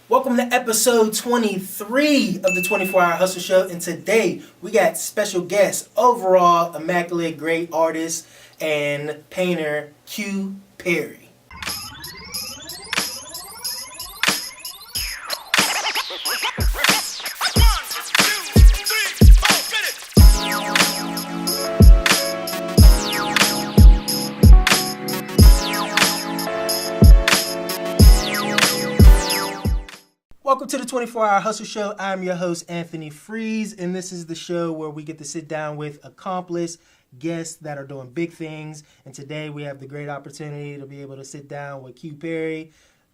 Welcome to episode 23 of the 24-Hour Hustle Show. And today we got special guest, overall immaculate great artist and painter, Q Perry. Welcome to the 24-Hour Hustle Show. I'm your host, Anthony Freeze, and this is the show where we get to sit down with accomplished guests that are doing big things. And today we have the great opportunity to be able to sit down with Q Perry,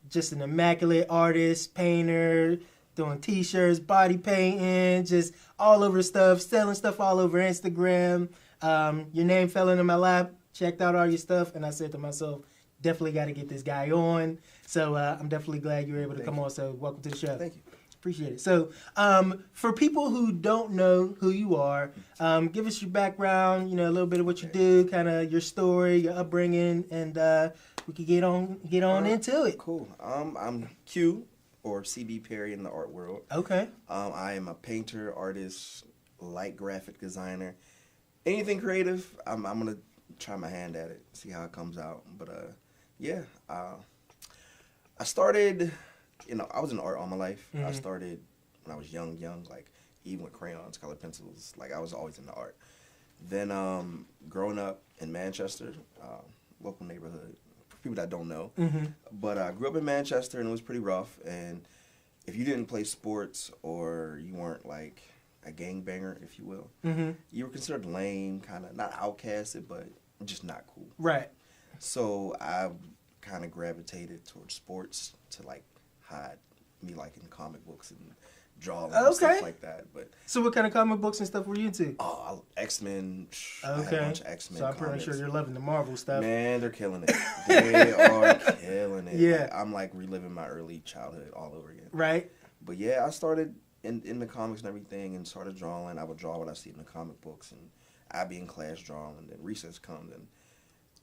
just an immaculate artist, painter, doing t-shirts, body painting, just all over stuff, selling stuff all over Instagram. Your name fell into my lap, checked out all your stuff, and I said to myself, definitely got to get this guy on. So I'm definitely glad you were able to come on. So welcome to the show. Thank you. Appreciate it. So for people who don't know who you are, give us your background, a little bit of what you do, kind of your story, your upbringing, and we could get on into it. Cool. I'm Q, or CB Perry in the art world. Okay. I am a painter, artist, light graphic designer. Anything creative, I'm going to try my hand at it, see how it comes out. But I started, I was in art all my life. Mm-hmm. I started when I was young, like even with crayons, colored pencils, like I was always into art. Then growing up in Manchester, local neighborhood, for people that don't know, mm-hmm. but I grew up in Manchester and it was pretty rough. And if you didn't play sports or you weren't like a gangbanger, if you will, mm-hmm. you were considered lame, kind of not outcasted, but just not cool. Right. So I kind of gravitated towards sports to like hide me liking comic books and drawing and stuff like that. But so what kind of comic books and stuff were you into? Oh, X-Men. Okay. I had a bunch of X-Men So I'm pretty sure you're loving the Marvel stuff. Man, they're killing it. They are killing it. Yeah. Like, I'm like reliving my early childhood all over again. Right. But yeah, I started in the comics and everything and started drawing. I would draw what I see in the comic books, and I'd be in class drawing, and then recess comes, and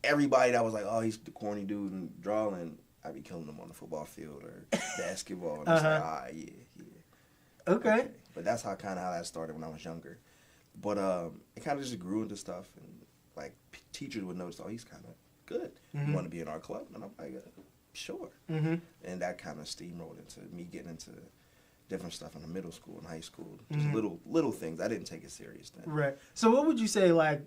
everybody that was like, oh, he's the corny dude and drawing, I'd be killing them on the football field or basketball. And it's like, yeah. Okay. But that's how that started when I was younger. But it kind of just grew into stuff, and like teachers would notice, oh, he's kind of good. Mm-hmm. You want to be in our club? And I'm like, sure. Mm-hmm. And that kind of steamrolled into me getting into different stuff in the middle school and high school. Just mm-hmm. little things. I didn't take it serious then. Right. So what would you say, like,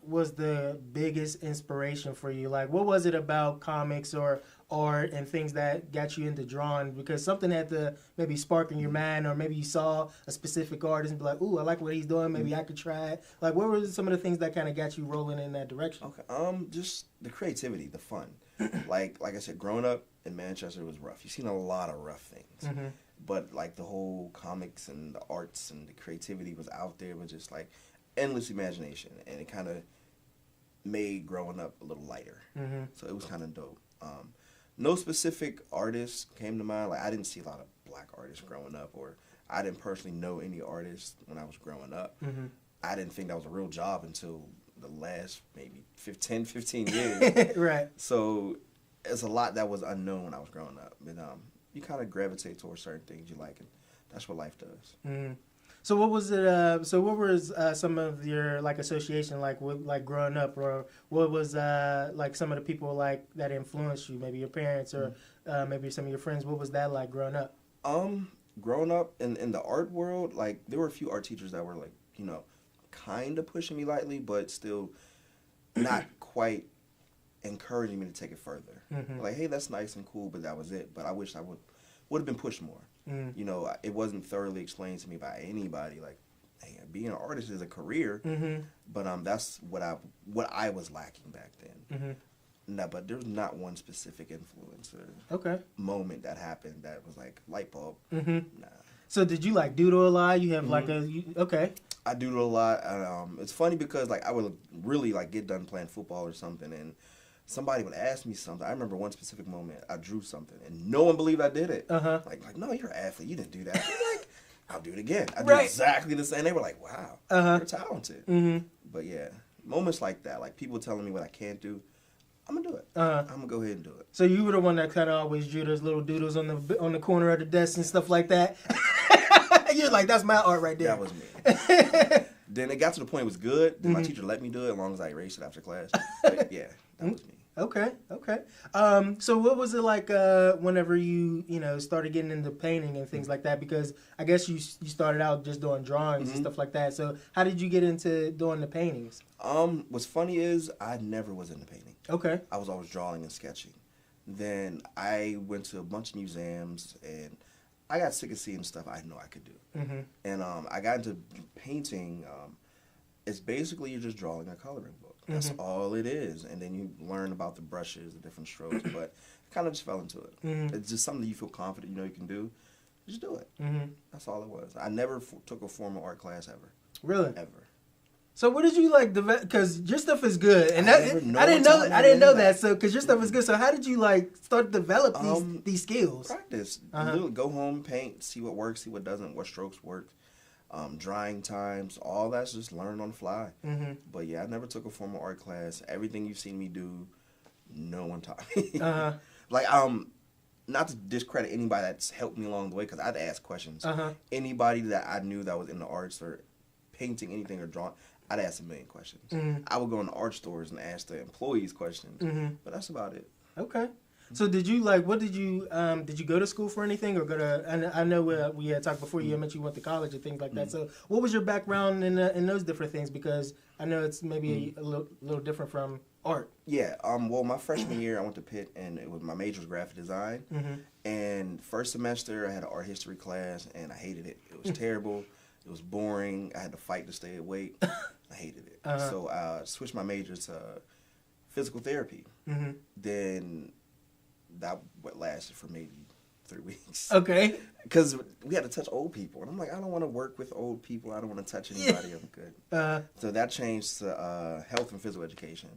was the biggest inspiration for you? Like, what was it about comics or art and things that got you into drawing? Because something had to maybe spark in your mind, or maybe you saw a specific artist and be like, ooh, I like what he's doing. Maybe I could try it. Like, what were some of the things that kind of got you rolling in that direction? Okay. Just the creativity, the fun. like I said, growing up in Manchester was rough. You've seen a lot of rough things. Mm-hmm. But, like, the whole comics and the arts and the creativity was out there. It was just, like, endless imagination. And it kind of made growing up a little lighter. Mm-hmm. So it was kind of dope. No specific artists came to mind. Like, I didn't see a lot of black artists growing up, or I didn't personally know any artists when I was growing up. Mm-hmm. I didn't think that was a real job until the last maybe 15 years. Right. So it's a lot that was unknown when I was growing up. But you kind of gravitate towards certain things you like, and that's what life does. Mm-hmm. So what was it? So what was some of your like association like with like growing up, or what was like some of the people like that influenced you? Maybe your parents, or maybe some of your friends. What was that like growing up? Growing up in the art world, like there were a few art teachers that were like kind of pushing me lightly, but still not quite encouraging me to take it further. Mm-hmm. Like, hey, that's nice and cool, but that was it. But I wish I would have been pushed more. Mm. It wasn't thoroughly explained to me by anybody. Like, hey, being an artist is a career, mm-hmm. but that's what I was lacking back then. Mm-hmm. No, but there's not one specific influence or moment that happened that was like light bulb. Mm-hmm. Nah. So did you like doodle a lot? You have mm-hmm. Okay. I doodle a lot. It's funny because like I would really like get done playing football or something, and somebody would ask me something. I remember one specific moment. I drew something, and no one believed I did it. Uh-huh. Like, no, you're an athlete. You didn't do that. I'm like, I'll do it again. I did exactly the same. They were like, wow, you're talented. Mm-hmm. But yeah, moments like that, like people telling me what I can't do, I'm gonna do it. Uh-huh. I'm gonna go ahead and do it. So you were the one that kind of always drew those little doodles on the corner of the desk and stuff like that. You're like, that's my art right there. That was me. Then it got to the point it was good. Then my teacher let me do it as long as I erased it after class. But yeah, that was me. Okay. So what was it like whenever you started getting into painting and things like that? Because I guess you started out just doing drawings and stuff like that. So how did you get into doing the paintings? What's funny is I never was into painting. Okay. I was always drawing and sketching. Then I went to a bunch of museums and I got sick of seeing stuff I know I could do. And I got into painting. It's basically you're just drawing a coloring book. That's all it is. And then you learn about the brushes, the different strokes. But I kind of just fell into it. It's just something you feel confident you can do. Just do it. That's all it was. I never took a formal art class ever. Really? Ever. So what did you like develop? Because your stuff is good, and I didn't know that. So because your stuff is good, so how did you start to develop these skills? Practice. Go home, paint, see what works, see what doesn't, what strokes work. Drying times, all that's just learned on the fly. But yeah, I never took a formal art class. Everything you've seen me do, no one taught me. Not to discredit anybody that's helped me along the way, because I'd ask questions. Anybody that I knew that was in the arts or painting anything or drawing, I'd ask a million questions. I would go in the art stores and ask the employees questions, but that's about it. Okay. So did you did you go to school for anything or go to, I know we had talked before, you mentioned you went to college and things like that. So what was your background in those different things? Because I know it's maybe a little different from art. Yeah. Well, my freshman year I went to Pitt and my major was graphic design. And first semester I had an art history class and I hated it. It was terrible. It was boring. I had to fight to stay awake. I hated it. So I switched my major to physical therapy. Then that lasted for maybe 3 weeks. Okay. Because we had to touch old people. And I'm like, I don't want to work with old people. I don't want to touch anybody. I'm good. So that changed to health and physical education.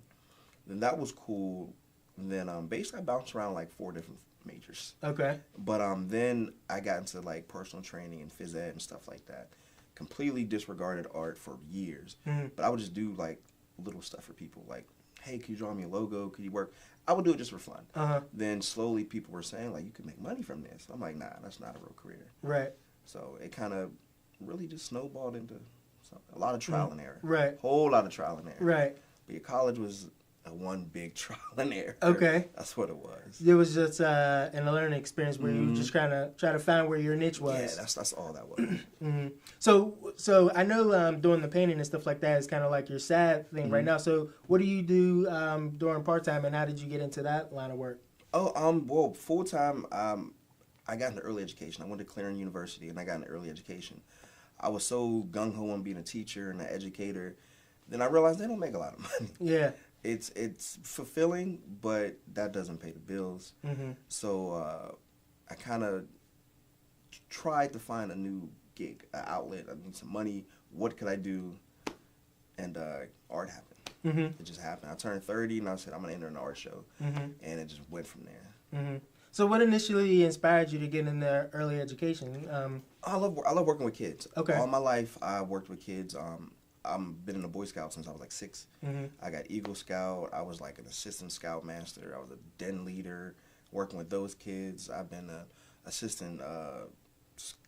Then that was cool. And then basically I bounced around like 4 different majors. Okay. But then I got into like personal training and phys ed and stuff like that. Completely disregarded art for years. But I would just do like little stuff for people. Like, hey, could you draw me a logo? Could you work? I would do it just for fun. Then slowly people were saying, like, you could make money from this. I'm like, nah, that's not a real career. Right. So it kind of really just snowballed into something. A lot of trial and error. Right. Whole lot of trial and error. Right. But your college was one big trial and error. Okay. That's what it was. It was just a learning experience where you just kind of try to find where your niche was. Yeah, that's all that was. So I know doing the painting and stuff like that is kind of like your sad thing right now. So what do you do during part-time, and how did you get into that line of work? Well, full-time, I got into early education. I went to Clarendon University, and I got into early education. I was so gung-ho on being a teacher and an educator. Then I realized they don't make a lot of money. Yeah. It's fulfilling, but that doesn't pay the bills. So I kind of tried to find a new gig, an outlet. I need some money. What could I do? And art happened. It just happened. I turned 30, and I said, I'm going to enter an art show. And it just went from there. So what initially inspired you to get into early education? I love working with kids. Okay. All my life, I worked with kids. I've been in a Boy Scout since I was like 6. I got Eagle Scout. I was like an assistant scout master. I was a den leader working with those kids. I've been an assistant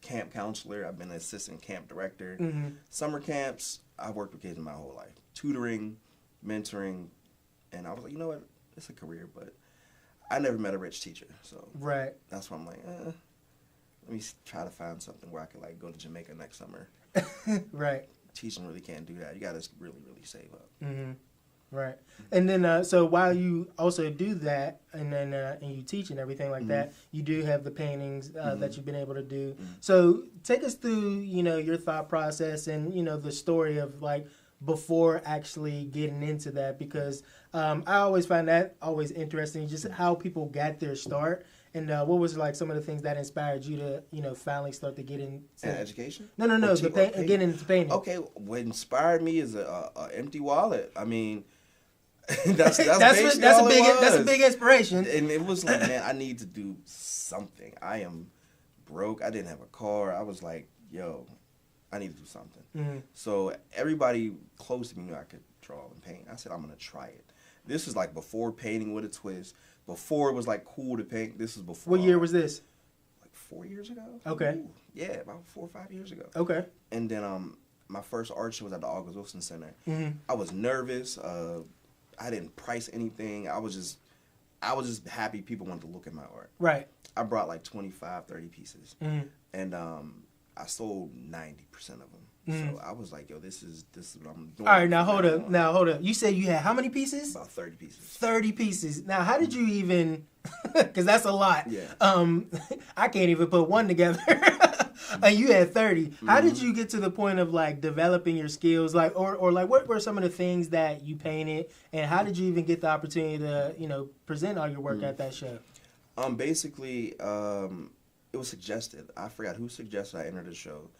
camp counselor. I've been an assistant camp director. Summer camps, I've worked with kids my whole life. Tutoring, mentoring, and I was like, you know what? It's a career, but I never met a rich teacher. So that's why I'm like, let me try to find something where I could like go to Jamaica next summer. Teaching really can't do that. You got to really, really save up. Right. And then, so while you also do that, and then and you teach and everything like that, you do have the paintings that you've been able to do. So take us through, your thought process and, the story of like before actually getting into that, because I always find that always interesting, just how people got their start. And what was like some of the things that inspired you to, finally start to get into education? No, getting into painting. Okay, what inspired me is a empty wallet. I mean, that's a big inspiration. And it was like, man, I need to do something. I am broke. I didn't have a car. I was like, yo, I need to do something. So everybody close to me knew I could draw and paint. I said, I'm gonna try it. This is like before painting with a twist. Before it was like cool to paint. This is before. What year was this? Like 4 years ago. Okay. Ooh, yeah, about 4 or 5 years ago. Okay. And then my first art show was at the August Wilson Center. Mm-hmm. I was nervous. I didn't price anything. I was just happy people wanted to look at my art. Right. I brought like 25, 30 pieces. Mm-hmm. And I sold 90% of them. Mm-hmm. So I was like, yo, this is what I'm doing. All right, now hold up. You said you had how many pieces? About 30 pieces. 30 pieces. Now, how did you even, because that's a lot. Yeah. I can't even put one together. And you had 30. Mm-hmm. How did you get to the point of like developing your skills? Like, or like what were some of the things that you painted, and how did you even get the opportunity to, present all your work at that show? Basically, it was suggested. I forgot who suggested I enter the show.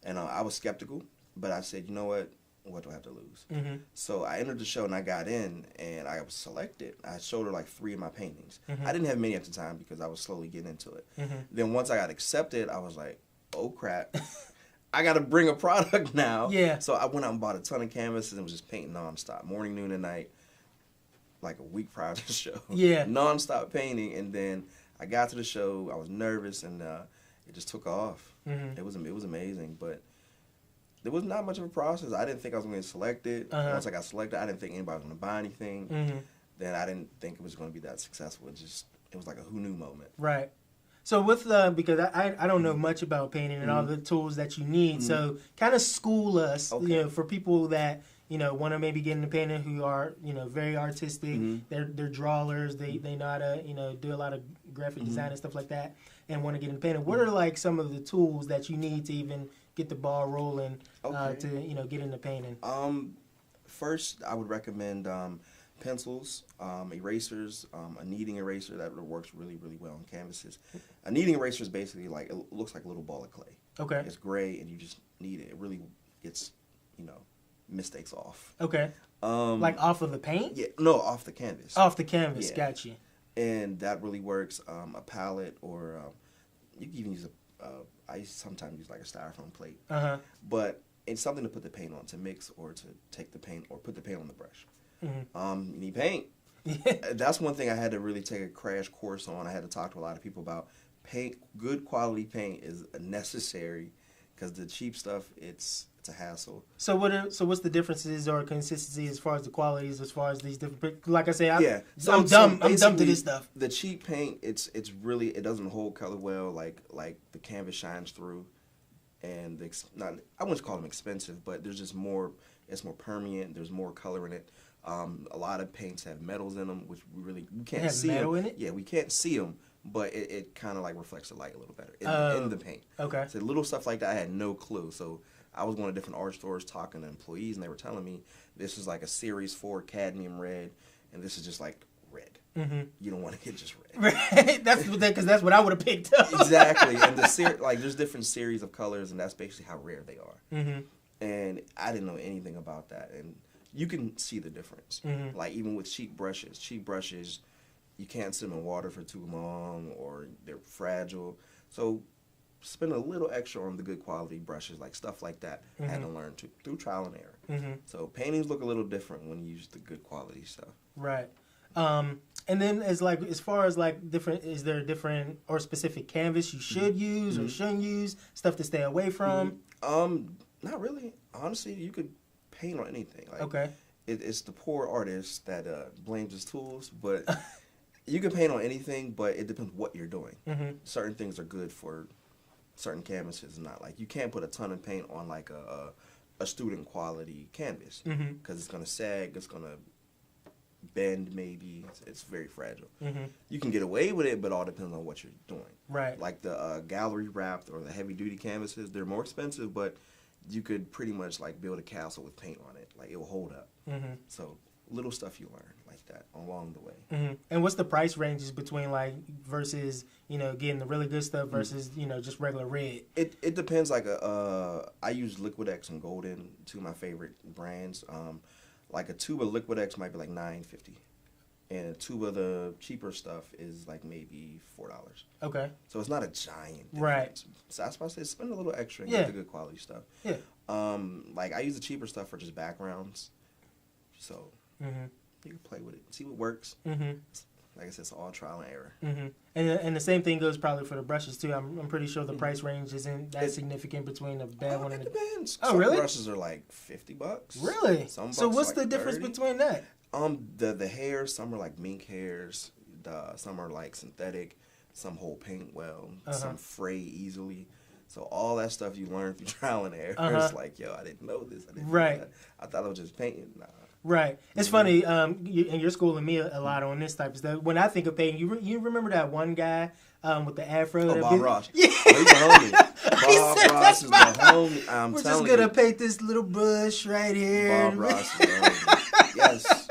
And I was skeptical, but I said, you know what? What do I have to lose? Mm-hmm. So I entered the show and I got in and I was selected. I showed her like 3 of my paintings. Mm-hmm. I didn't have many at the time because I was slowly getting into it. Mm-hmm. Then once I got accepted, I was like, oh crap. I got to bring a product now. Yeah. So I went out and bought a ton of canvases and was just painting nonstop, morning, noon, and night, like a week prior to the show. Yeah. Nonstop painting. And then I got to the show. I was nervous and it just took off. Mm-hmm. It was amazing, but there was not much of a process. I didn't think I was going to get selected. Uh-huh. Once I got selected, I didn't think anybody was going to buy anything. Mm-hmm. Then I didn't think it was going to be that successful. It was like a who knew moment. Right. So with because I don't know much about painting and all the tools that you need. Mm-hmm. So kind of school us, Okay. for people that want to maybe get into painting who are very artistic. Mm-hmm. They're drawers. They know how to do a lot of graphic design and stuff like that, and want to get into painting. What are like some of the tools that you need to even get the ball rolling to get into painting? First, I would recommend pencils, erasers, a kneading eraser that works really, really well on canvases. A kneading eraser is basically like, it looks like a little ball of clay. Okay. It's gray and you just knead it. It really gets, mistakes off. Okay. Like off of the paint? Yeah, no, off the canvas. Off the canvas, Yeah. got you. And that really works. A palette or you can even use I sometimes use like a styrofoam plate. Uh-huh. But it's something to put the paint on, to mix or to take the paint or put the paint on the brush. Mm-hmm. You need paint. Yeah. That's one thing I had to really take a crash course on. I had to talk to a lot of people about paint. Good quality paint is necessary because the cheap stuff, it's a hassle. So what's the differences or consistency as far as the qualities, as far as these different? Like I say, I'm dumb. I'm dumb to this stuff. The cheap paint, it's really, it doesn't hold color well. Like the canvas shines through, and I wouldn't call them expensive, but there's just more. It's more permeant. There's more color in it. A lot of paints have metals in them, which we can't see. Metal them. in it? Yeah, we can't see them, but it kind of like reflects the light a little better in the paint. Okay. So little stuff like that, I had no clue. So I was going to different art stores talking to employees, and they were telling me this is like a Series 4 cadmium red, and this is just like red. Mm-hmm. You don't want to get just red. Right. Because that's what I would have picked up. Exactly. And there's different series of colors, and that's basically how rare they are. Mm-hmm. And I didn't know anything about that, and you can see the difference. Mm-hmm. Like even with cheap brushes, you can't sit them in water for too long, or they're fragile. So spend a little extra on the good quality brushes, like stuff like that. I had to learn through trial and error. Mm-hmm. So paintings look a little different when you use the good quality stuff. Right. And then as far as different, is there a different or specific canvas you should use or shouldn't use, stuff to stay away from? Not really. Honestly, you could paint on anything. Like, Okay. It's the poor artist that blames his tools, but you can paint on anything, but it depends what you're doing. Mm-hmm. Certain things are good for certain canvases, not like you can't put a ton of paint on like a student quality canvas because it's gonna sag, it's gonna bend, maybe it's very fragile. Mm-hmm. You can get away with it, but all depends on what you're doing. Right. Like the gallery wrapped or the heavy duty canvases, they're more expensive, but you could pretty much like build a castle with paint on it. Like it will hold up. Mm-hmm. So little stuff you learn like that along the way. Mm-hmm. And what's the price ranges between versus getting the really good stuff versus just regular red? It depends. Like I use Liquid-X and Golden, two of my favorite brands. Like a tube of Liquid-X might be like $9.50, and a tube of the cheaper stuff is like maybe $4. Okay. So it's not a giant difference. Right. So that's why I say spend a little extra and Yeah. get the good quality stuff. Yeah. Like I use the cheaper stuff for just backgrounds. So you can play with it, see what works. Mm-hmm. Like I said, it's all trial and error. Mm-hmm. And the same thing goes probably for the brushes too. I'm pretty sure the price range isn't that significant between a bad one and it depends. Oh, some really? brushes are like $50. Really? Some So bucks what's like the difference 30. between that? The hairs, some are like mink hairs, some are like synthetic, some hold paint well, some fray easily. So all that stuff you learn through trial and error. It's like, yo, I didn't know this. I didn't know that. I thought I was just painting. Nah. Right. It's funny, and you're schooling me a lot on this type of stuff. When I think of painting, you remember that one guy with the afro? Oh, Bob Ross. Yeah. Oh, he's my homie. Bob Ross is my homie. We're just going to paint this little bush right here. Bob Ross is my homie. Yes.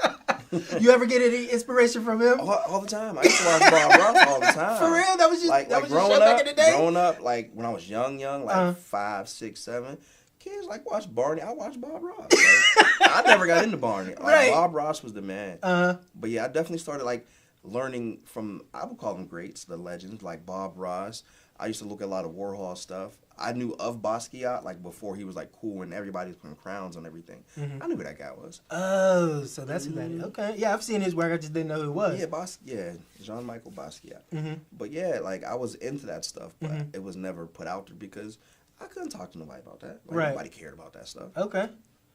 You ever get any inspiration from him? All the time. I used to watch Bob Ross all the time. For real? That was just like was growing your show back in the day? Growing up, like when I was young, like 5, 6, 7, kids like watch Barney. I watched Bob Ross. Like, I never got into Barney. Like, right. Bob Ross was the man. But yeah, I definitely started like learning from, I would call them greats, the legends, like Bob Ross. I used to look at a lot of Warhol stuff. I knew of Basquiat like before he was like cool and everybody was putting crowns on everything. I knew who that guy was. Oh, so that's who that is. Okay, yeah, I've seen his work. I just didn't know who it was. Yeah, Jean-Michel Basquiat. But yeah, like I was into that stuff, but it was never put out there because I couldn't talk to nobody about that. Like, nobody cared about that stuff. Okay.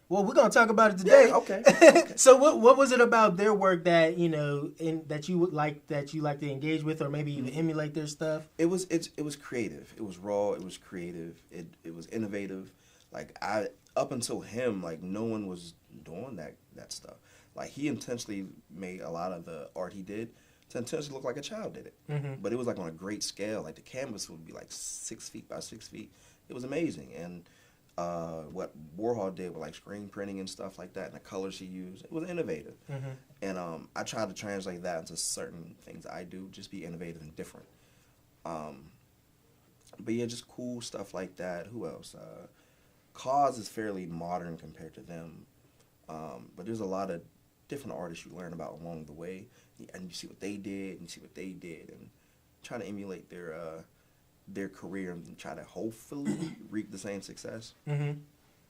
Well, we're gonna talk about it today. Yeah, okay. So, what was it about their work that that you would like to engage with, or maybe even emulate their stuff? It was creative. It was raw. It was creative. It was innovative. Like up until him, like no one was doing that stuff. Like he intentionally made a lot of the art he did to intentionally look like a child did it. But it was like on a great scale. Like the canvas would be like 6 feet by 6 feet. It was amazing. And what Warhol did with like screen printing and stuff like that and the colors he used, it was innovative. And I tried to translate that into certain things I do, just be innovative and different. But yeah, just cool stuff like that. Who else? Cause is fairly modern compared to them. But there's a lot of different artists you learn about along the way, and you see what they did and you see what they did and try to emulate their career and try to hopefully reap the same success.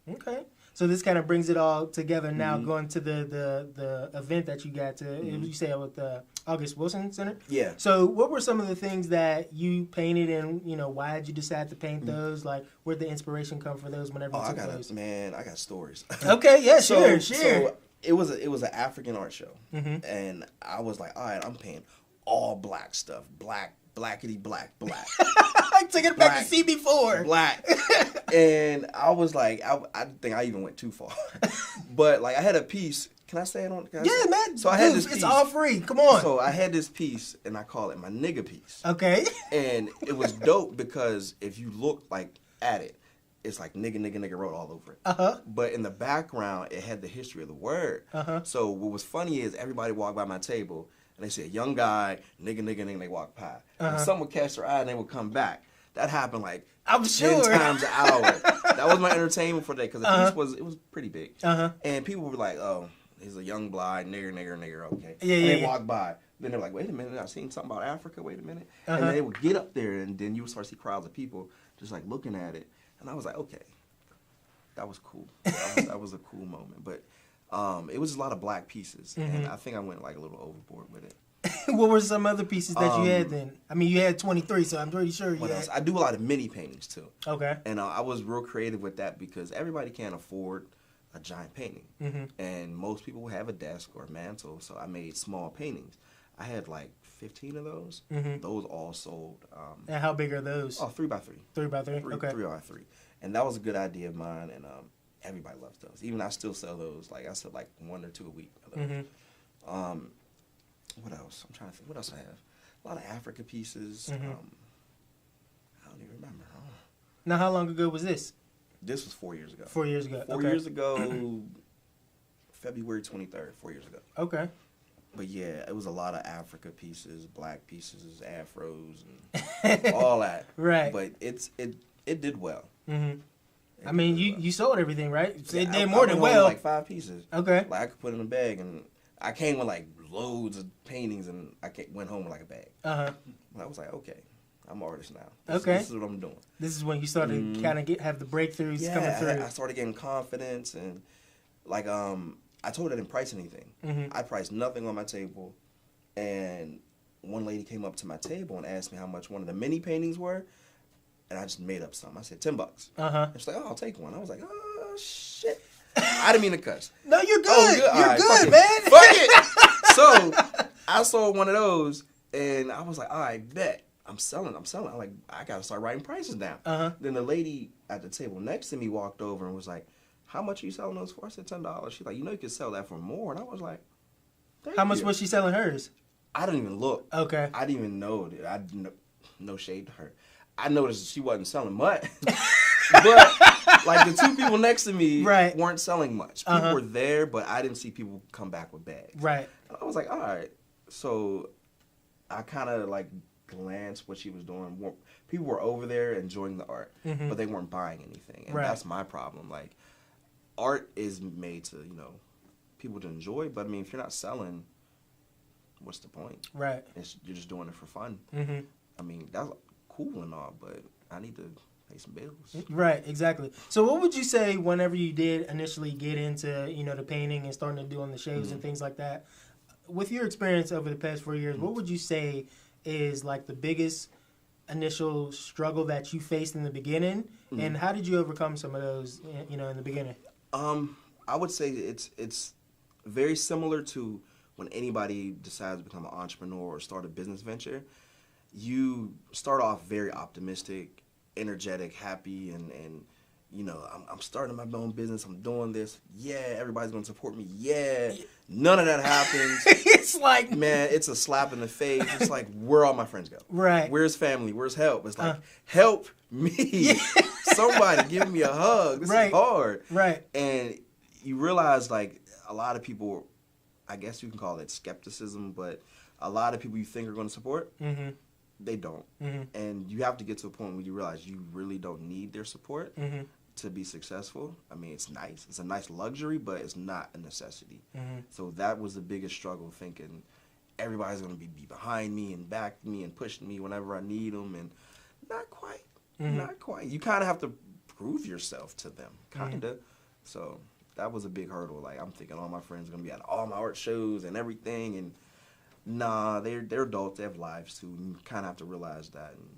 Okay, so this kind of brings it all together now. Going to the event that you got to, you say with the August Wilson Center. Yeah. So what were some of the things that you painted, and why did you decide to paint those? Like, where'd the inspiration come for those? Whenever you took those? I got stories. Okay, yeah, sure. So it was an African art show, and I was like, all right, I'm painting all black stuff, blackity black. Take it back to CB4. Black. And I was like, I think I even went too far. But like I had a piece. Can I say it on? Yeah, man. So I had this piece. It's all free. Come on. So I had this piece, and I call it my nigga piece. Okay. And it was dope because if you look like at it, it's like nigga wrote all over it. But in the background, it had the history of the word. So what was funny is everybody walked by my table, and they said, young guy, nigga, and they walk by. And some would catch their eye, and they would come back. That happened like I'm 10 times an hour. That was my entertainment for the day, because the piece was pretty big. And people were like, oh, he's a young blind nigger, okay. And they walk by. Then they're like, wait a minute, I've seen something about Africa, wait a minute. And then they would get up there, and then you would start to see crowds of people just like looking at it. And I was like, okay, that was cool. That was a cool moment. But it was just a lot of black pieces, and I think I went like a little overboard with it. What were some other pieces that you had then? I mean, you had 23, so I'm pretty sure you had... I do a lot of mini paintings too. Okay. And I was real creative with that because everybody can't afford a giant painting. And most people have a desk or a mantle, so I made small paintings. I had like 15 of those. Those all sold. And how big are those? Oh, 3 by 3. 3 by 3? Okay. 3 by 3. And that was a good idea of mine, and everybody loves those. Even I still sell those. Like I sell like 1 or 2 a week of those. What else? I'm trying to think. What else I have? A lot of Africa pieces. I don't even remember. Now, how long ago was this? This was 4 years ago. 4 years ago. 4 years ago, February 23rd, 4 years ago. Okay. But yeah, it was a lot of Africa pieces, black pieces, afros, and all that. Right. But it did well. I mean, you sold everything, right? Yeah, it did more than well. Like 5 pieces. Okay. Like I could put in a bag, and I came with like loads of paintings, and I went home with like a bag. I was like, okay, I'm an artist now. This is what I'm doing. This is when you started kind of have the breakthroughs coming through. I started getting confidence, and like I told her I didn't price anything. I priced nothing on my table, and one lady came up to my table and asked me how much one of the mini paintings were, and I just made up something. I said $10. And she's like, "Oh, I'll take one." I was like, "Oh shit." I didn't mean to cuss. No, you're good. Oh, good. You're right, good, man. Fuck it. So I sold one of those, and I was like, "All right, bet. I'm selling. I'm like, I gotta start writing prices down." Then the lady at the table next to me walked over and was like, "How much are you selling those for?" I said $10. She's like, "You know, you could sell that for more." And I was like, "How much was she selling hers?" I didn't even look. Okay. I didn't even know that. I didn't, no shade to her. I noticed she wasn't selling much. But like the two people next to me weren't selling much. People were there, but I didn't see people come back with bags. Right. And I was like, all right. So I kind of like glanced what she was doing. People were over there enjoying the art, but they weren't buying anything. And that's my problem. Like, art is made to, you know, people to enjoy. But I mean, if you're not selling, what's the point? Right. You're just doing it for fun. I mean, that's cool and all, but I need to pay some bills. Right, exactly. So what would you say whenever you did initially get into, you know, the painting and starting to do on the shows and things like that? With your experience over the past 4 years, what would you say is like the biggest initial struggle that you faced in the beginning, and how did you overcome some of those, you know, in the beginning? I would say it's very similar to when anybody decides to become an entrepreneur or start a business venture. You start off very optimistic, energetic, happy, and you know, I'm starting my own business. I'm doing this. Yeah, everybody's going to support me. Yeah. None of that happens. It's like, man, it's a slap in the face. It's like, where all my friends go? Right. Where's family? Where's help? It's like, help me. Somebody give me a hug. This is hard. Right. And you realize, like, a lot of people, I guess you can call it skepticism, but a lot of people you think are going to support, they don't. And you have to get to a point where you realize you really don't need their support to be successful. I mean, it's nice. It's a nice luxury, but it's not a necessity. So that was the biggest struggle, thinking everybody's going to be behind me and back me and pushing me whenever I need them. And not quite. Not quite. You kind of have to prove yourself to them, kind of. So that was a big hurdle. Like, I'm thinking all my friends are going to be at all my art shows and everything, and nah, they're adults. They have lives too. And you kind of have to realize that. And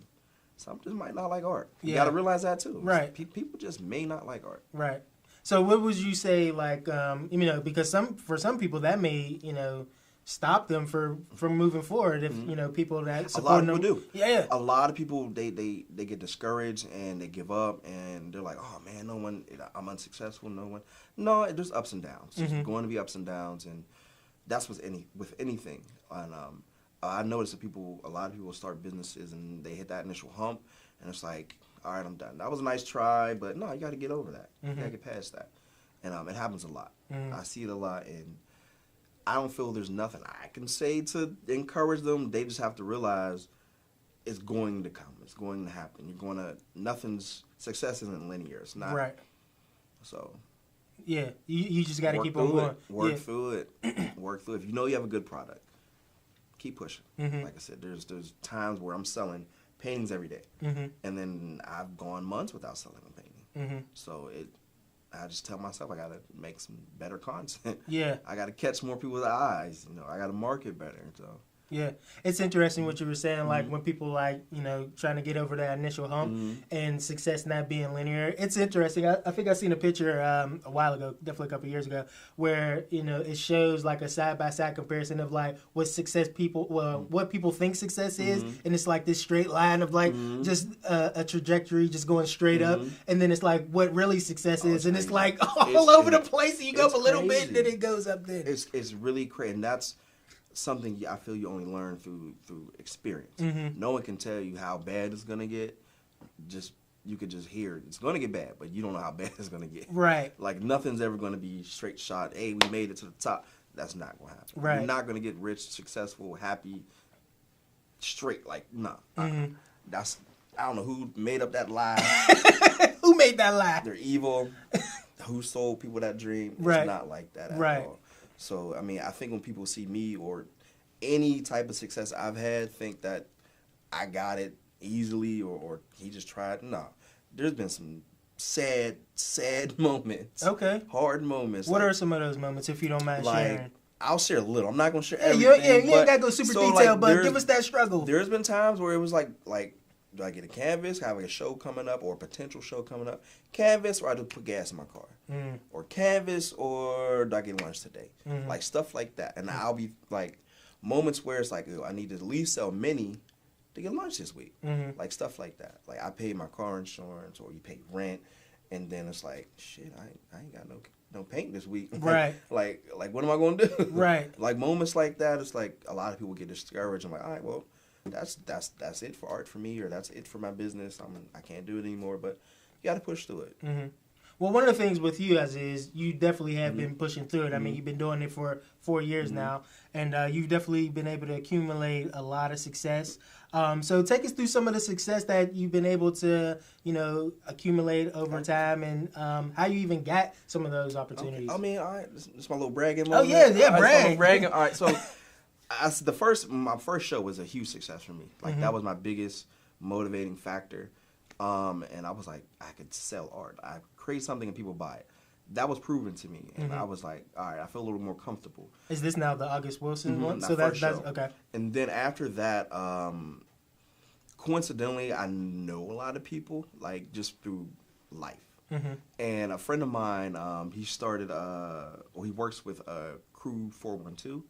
some just might not like art. You got to realize that too. Right. People just may not like art. Right. So what would you say, like, you know, because for some people that may, you know, stop them from moving forward if, you know, people that support them. A lot of people do. Yeah. A lot of people, they get discouraged and they give up and they're like, oh man, no one, I'm unsuccessful, no one. No, there's ups and downs. There's going to be ups and downs, and that's with anything. And I noticed that a lot of people start businesses and they hit that initial hump, and it's like, all right, I'm done. That was a nice try, but no, you got to get over that. You got to get past that. And it happens a lot. I see it a lot, and I don't feel there's nothing I can say to encourage them. They just have to realize it's going to come. It's going to happen. Success isn't linear. It's not. Right. So. Yeah, you just got to keep on going. Work through it. Work through it. If you know you have a good product, keep pushing. Like I said, there's times where I'm selling paintings every day, and then I've gone months without selling a painting. So I just tell myself I got to make some better content. Yeah, I got to catch more people's eyes. You know, I got to market better. So. Yeah, it's interesting what you were saying, like when people like, you know, trying to get over that initial hump and success not being linear. It's interesting. I think I seen a picture a while ago, definitely a couple of years ago, where, you know, it shows like a side-by-side comparison of like what what people think success is, and it's like this straight line of like just a trajectory just going straight up, and then it's like what really success is, and it's like all over the place, and you go up a little bit, and then it goes up there. It's really crazy, and that's something I feel you only learn through experience. No one can tell you how bad it's gonna get. You could just hear it's gonna get bad, but you don't know how bad it's gonna get. Right. Like nothing's ever gonna be straight shot. Hey, we made it to the top. That's not gonna happen. Right. You're not gonna get rich, successful, happy, straight. Like nah. That's I don't know who made up that lie. Who made that lie? They're evil. Who sold people that dream? It's not like that at all. So, I mean, I think when people see me or any type of success I've had, think that I got it easily or he just tried. No, there's been some sad moments. Okay. Hard moments. What are some of those moments, if you don't mind sharing? I'll share a little. I'm not gonna share you everything. ain't gotta go super detailed, but give us that struggle. There's been times where it was like, do I get a canvas? Have like a show coming up or a potential show coming up? Canvas, or I do put gas in my car, or canvas, or do I get lunch today? Like stuff like that. And I'll be like moments where it's like, I need to at least sell many to get lunch this week, like stuff like that. Like I paid my car insurance, or you pay rent, and then it's like, shit, I ain't got no paint this week. Right. like what am I gonna do? Right. Like moments like that, it's like a lot of people get discouraged. I'm like, all right, well, that's it for art for me, or that's it for my business. I can't do it anymore, but you got to push through it. Well, one of the things with you is you definitely have been pushing through it. I mean, you've been doing it for 4 years now, and you've definitely been able to accumulate a lot of success. So take us through some of the success that you've been able to, accumulate over time, and how you even got some of those opportunities. I mean, all right, this is my little bragging moment. Oh yeah, brag. Bragging. All right, so my first show was a huge success for me. Like that was my biggest motivating factor. And I was like, I could sell art. I create something and people buy it. That was proven to me, and I was like, all right, I feel a little more comfortable. Is this now the August Wilson one? That So that's show. Okay. And then after that, coincidentally, I know a lot of people, like just through life. And a friend of mine, he started, he works with Crew 412.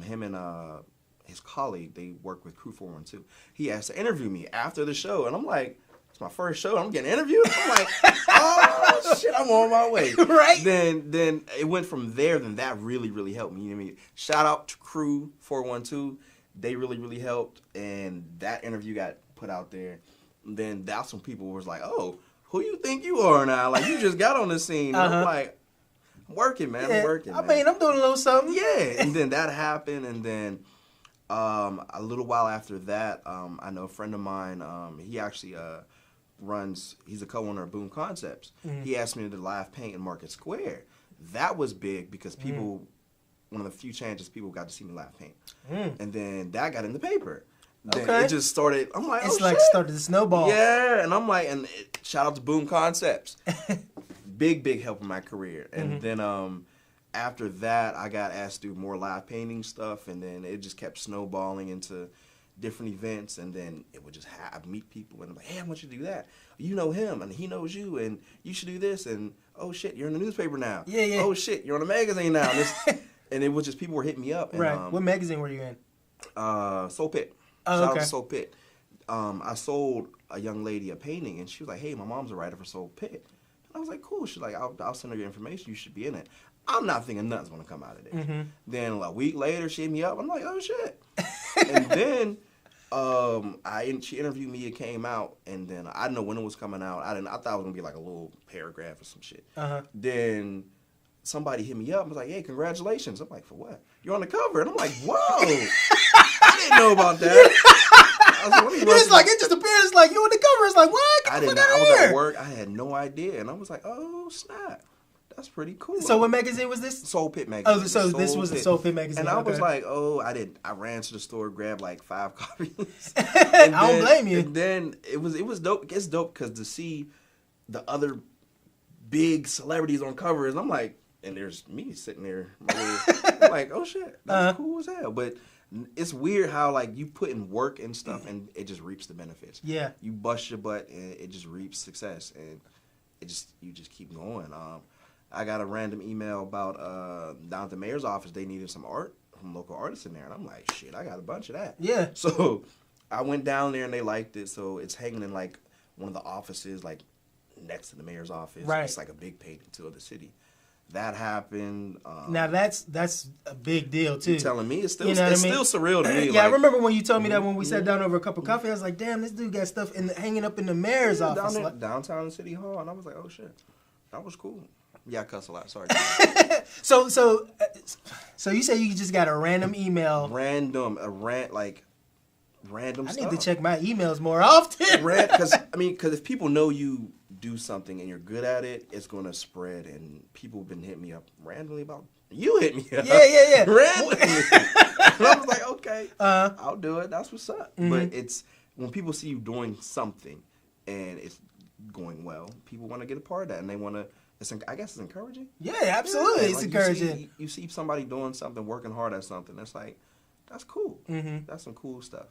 Him and his colleague, they work with Crew 412. He asked to interview me after the show, and I'm like, it's my first show, I'm getting interviewed? I'm like, oh, shit, I'm on my way. Right. Then it went from there, then that really, really helped me. You know what I mean? Shout out to Crew 412. They really, really helped, and that interview got put out there. And then that's when people was like, oh, who you think you are now? Like, you just got on the scene. And I'm like, I'm working, man. Yeah, I'm working, I'm doing a little something. Yeah, and then that happened, and then a little while after that, I know a friend of mine, he actually he's a co-owner of Boom Concepts. He asked me to do live paint in Market Square. That was big because people, one of the few chances people got to see me live paint. And then that got in the paper. Then it just started, I'm like, it's oh, like shit. started to snowball. Yeah, and I'm like, shout out to Boom Concepts. Big help in my career. And then after that, I got asked to do more live painting stuff, and then it just kept snowballing into different events, and then it would just I'd meet people, and I'm like, hey, I want you to do that. You know him, and he knows you, and you should do this, and oh shit, you're in the newspaper now. Yeah. Oh shit, you're on a magazine now. And it was just people were hitting me up. And, right. What magazine were you in? Soul Pit. Oh, Shout okay. out to Soul Pit. I sold a young lady a painting, and she was like, hey, my mom's a writer for Soul Pit. And I was like, cool. She's like, I'll send her your information. You should be in it. I'm not thinking nothing's going to come out of this. Then a week later, she hit me up. I'm like, oh, shit. And then she interviewed me. It came out. And then I didn't know when it was coming out. I thought it was going to be like a little paragraph or some shit. Then somebody hit me up and was like, hey, congratulations. I'm like, for what? You're on the cover. And I'm like, whoa. I didn't know about that. I was like, it just appeared. It's like, you on the cover. It's like, what? I was at work. I had no idea. And I was like, oh, snap. That's pretty cool. So what magazine was this? Soul Pit magazine. Oh, so this was the Soul Pit magazine. And I was like, I ran to the store, grabbed like 5 copies. I don't blame you. And then it was dope. It's dope because to see the other big celebrities on covers, and I'm like, and there's me sitting there. I'm like, oh shit, that's cool as hell. But it's weird how like you put in work and stuff, and it just reaps the benefits. Yeah. You bust your butt, and it just reaps success, and you just keep going. I got a random email about down at the mayor's office. They needed some art from local artists in there, and I'm like, shit, I got a bunch of that. Yeah. So I went down there, and they liked it. So it's hanging in like one of the offices, like next to the mayor's office. Right. It's like a big painting to the city. That happened. Now that's a big deal too. You're telling me it's still still surreal to me. Yeah, like, I remember when you told me that when we sat down over a cup of coffee. I was like, damn, this dude got stuff hanging up in the mayor's office. Downtown City Hall, and I was like, oh shit, that was cool. Yeah, I cuss a lot. Sorry. So you say you just got a random email? Random I stuff. need to check my emails more often. Because if people know you do something and you're good at it, it's going to spread. And people have been hitting me up randomly about you hit me up. Yeah. Randomly. And I was like, okay, I'll do it. That's what's up. But it's when people see you doing something and it's going well, people want to get a part of that, and they want to. I guess it's encouraging. Yeah, absolutely, it's like encouraging. You see somebody doing something, working hard at something. That's like, that's cool. That's some cool stuff.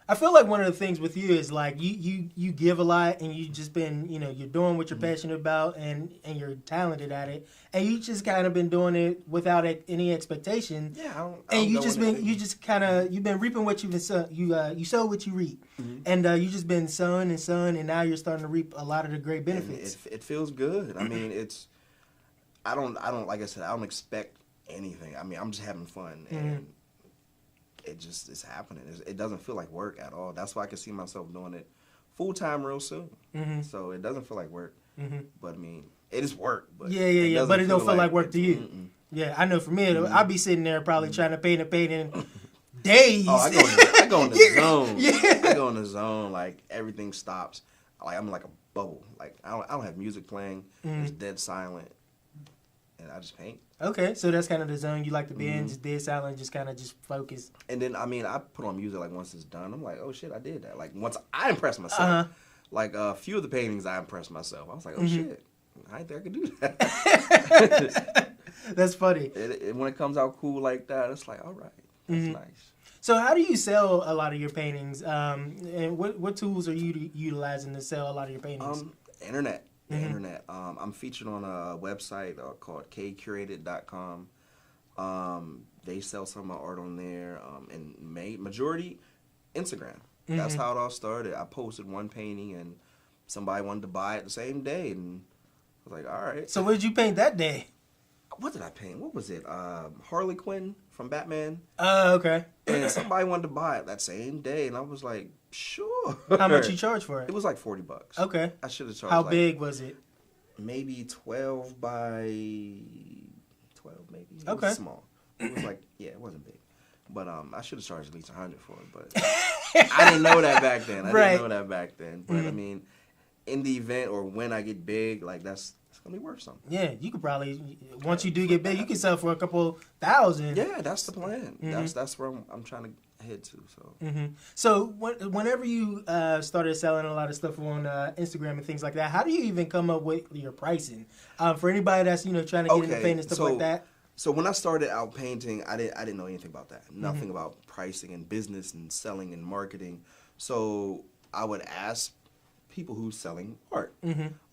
I feel like one of the things with you is like you give a lot, and you just been, you know, you're doing what you're passionate about, and you're talented at it, and you just kind of been doing it without any expectation. Yeah, you've been reaping what you've been sowing. You sow what you reap, and you just been sowing, and now you're starting to reap a lot of the great benefits. It feels good. I mean, I don't like I said, I don't expect anything. I mean, I'm just having fun, and it's happening. It doesn't feel like work at all. That's why I can see myself doing it full time real soon. So it doesn't feel like work. But I mean, it is work. But yeah. But it don't feel like work to you. Yeah, I know for me, I'll be sitting there probably trying to paint in days. Oh, I go in the zone. Yeah. I go in the zone. Like everything stops. Like I'm like a bubble. Like I don't have music playing. It's dead silent, and I just paint. Okay, so that's kind of the zone you like to be in, just dead silent, just kind of just focus. And then, I mean, I put on music, like, once it's done, I'm like, oh, shit, I did that. Like, once I impressed myself, like, a few of the paintings I impressed myself. I was like, oh, shit, I didn't think I could do that. That's funny. When it comes out cool like that, it's like, all right, that's nice. So how do you sell a lot of your paintings? And what tools are you utilizing to sell a lot of your paintings? Internet. The internet. I'm featured on a website called kcurated.com. They sell some of my art on there. And majority Instagram. That's how it all started. I posted one painting and somebody wanted to buy it the same day, and I was like, all right. So what did you paint that day? What did I paint? What was it? Harley Quinn from Batman. Oh, okay. And somebody wanted to buy it that same day, and I was like, sure. How much you charge for it? It was like $40. Okay. I should have charged. How big was it? Maybe 12 by 12, maybe. It okay. was small. It was like, yeah, it wasn't big. But I should have charged at least 100 for it. But I didn't know that back then. But I mean, in the event or when I get big, like it's gonna be worth something. Yeah, you could probably, once you do get big, you can sell for a couple thousand. Yeah, that's the plan. That's where I'm trying to head to. So, so whenever you started selling a lot of stuff on Instagram and things like that, how do you even come up with your pricing? For anybody that's trying to get into painting and stuff like that. So when I started out painting, I didn't know anything about that. Nothing about pricing and business and selling and marketing. So I would ask people who's selling art.